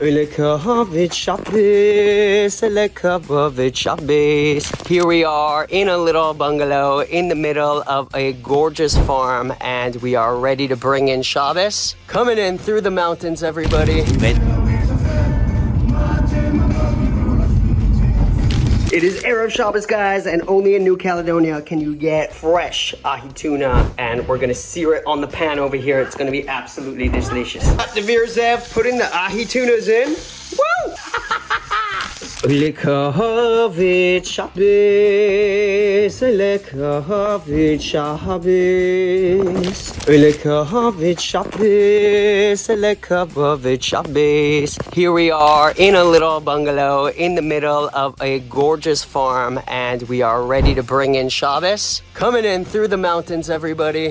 Here we are in a little bungalow in the middle of a gorgeous farm, and we are ready to bring in Shabbos. Coming in through the mountains, everybody. It is Erev Shabbos, guys, and only in New Caledonia can you get fresh ahi tuna, and we're gonna sear it on the pan over here. It's gonna be absolutely delicious. Devir Zev putting the ahi tunas in. Woo! Lekahavit Shabbos, Lekahavit Shabbos, Lekahavit Shabbos, Lekahavit Shabbos. Here we are in a little bungalow in the middle of a gorgeous farm, and we are ready to bring in Shabbos. Coming in through the mountains, everybody.